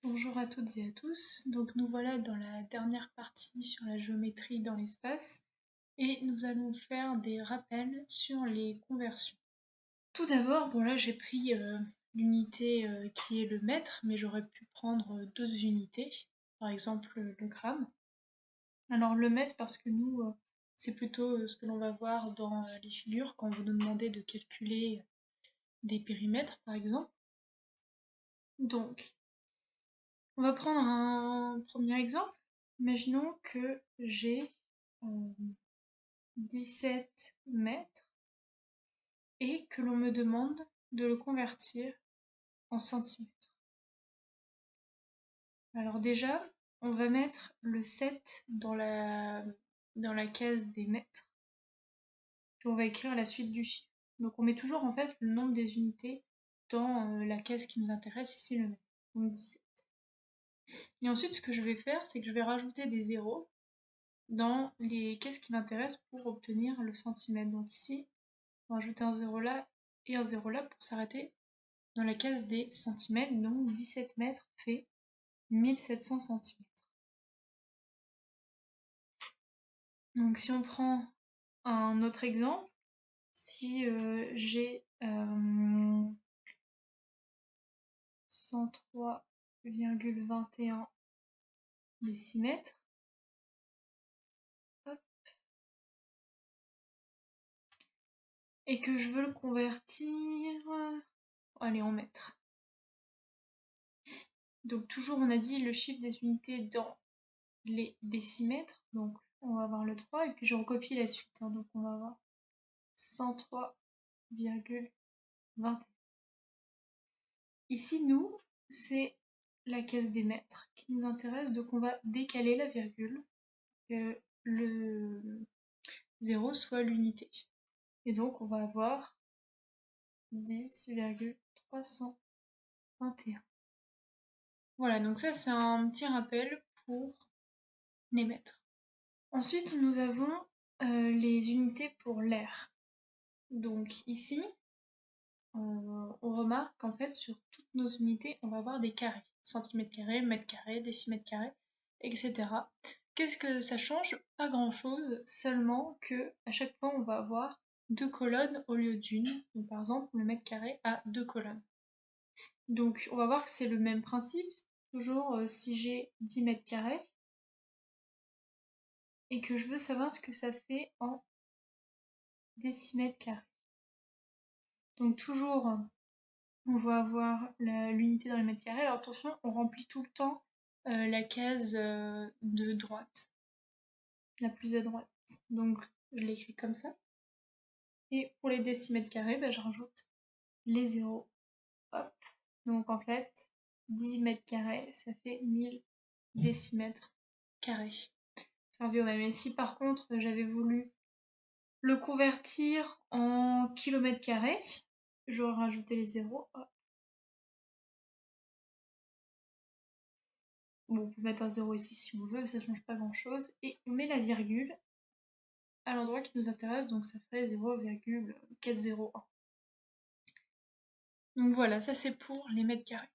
Bonjour à toutes et à tous, donc nous voilà dans la dernière partie sur la géométrie dans l'espace et nous allons faire des rappels sur les conversions. Tout d'abord, bon là j'ai pris l'unité qui est le mètre, mais j'aurais pu prendre d'autres unités, par exemple le gramme. Alors le mètre parce que nous, c'est plutôt ce que l'on va voir dans les figures quand vous nous demandez de calculer des périmètres par exemple. Donc, on va prendre un premier exemple. Imaginons que j'ai 17 mètres et que l'on me demande de le convertir en centimètres. Alors déjà, on va mettre le 7 dans la case des mètres, puis on va écrire la suite du chiffre. Donc on met toujours en fait le nombre des unités dans la case qui nous intéresse, ici le mètre, donc 17. Et ensuite, ce que je vais faire, c'est que je vais rajouter des zéros dans les cases qui m'intéressent pour obtenir le centimètre. Donc ici, on va rajouter un 0 là et un 0 là pour s'arrêter dans la case des centimètres. Donc 17 mètres fait 1700 centimètres. Donc si on prend un autre exemple, si j'ai 103,21 décimètres, et que je veux le convertir, allez, en mètres. Donc toujours on a dit le chiffre des unités dans les décimètres, donc on va avoir le 3 et puis je recopie la suite, hein, donc on va avoir 103,21. Ici nous, c'est la case des mètres qui nous intéresse, donc on va décaler la virgule, que le 0 soit l'unité. Et donc on va avoir 10,321. Voilà, donc ça c'est un petit rappel pour les mètres. Ensuite, nous avons les unités pour l'air. Donc ici, on remarque qu'en fait, sur toutes nos unités, on va avoir des carrés. Centimètres carrés, mètres carrés, décimètres carrés, etc. Qu'est-ce que ça change? Pas grand-chose, seulement que à chaque fois, on va avoir deux colonnes au lieu d'une. Donc par exemple, le mètre carré a deux colonnes. Donc on va voir que c'est le même principe. Toujours, si j'ai 10 mètres carrés, et que je veux savoir ce que ça fait en décimètres carrés. Donc toujours, on va avoir l'unité dans les mètres carrés. Alors attention, on remplit tout le temps la case de droite, la plus à droite. Donc je l'écris comme ça. Et pour les décimètres carrés, bah, je rajoute les zéros. Hop. Donc en fait, 10 mètres carrés, ça fait 1000 décimètres carrés. Ça revient au même. Et si par contre j'avais voulu le convertir en kilomètres carrés, j'aurais rajouté les zéros. Hop. Bon, on peut mettre un 0 ici si on veut, ça change pas grand chose. Et on met la virgule à l'endroit qui nous intéresse, donc ça ferait 0,401. Donc voilà, ça c'est pour les mètres carrés.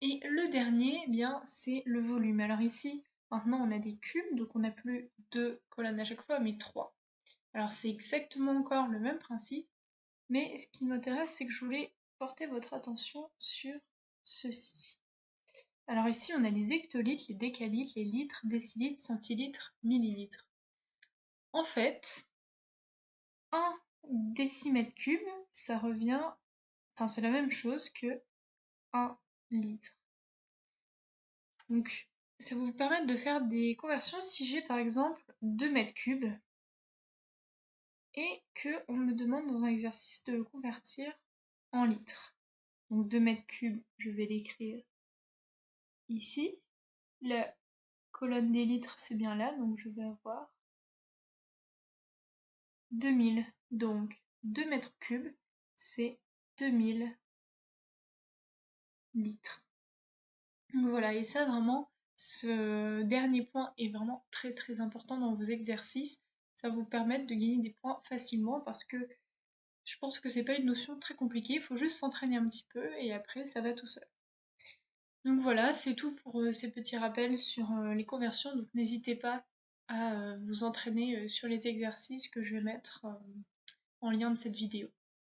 Et le dernier, eh bien, c'est le volume. Alors ici, maintenant on a des cubes, donc on n'a plus 2 colonnes à chaque fois, mais 3. Alors c'est exactement encore le même principe, mais ce qui m'intéresse, c'est que je voulais porter votre attention sur ceci. Alors ici, on a les hectolitres, les décalitres, les litres, décilitres, centilitres, millilitres. En fait, 1 décimètre cube, ça revient, enfin c'est la même chose que 1 litre. Donc ça va vous permettre de faire des conversions si j'ai par exemple 2 mètres cubes et qu'on me demande dans un exercice de le convertir en litres. Donc 2 mètres cubes, je vais l'écrire ici. La colonne des litres, c'est bien là, donc je vais avoir 2000. Donc 2 mètres cubes, c'est 2000 litres. Donc voilà, et ça vraiment, ce dernier point est vraiment très très important dans vos exercices. Ça va vous permettre de gagner des points facilement parce que je pense que c'est pas une notion très compliquée, il faut juste s'entraîner un petit peu et après ça va tout seul. Donc voilà, c'est tout pour ces petits rappels sur les conversions. Donc n'hésitez pas à vous entraîner sur les exercices que je vais mettre en lien de cette vidéo.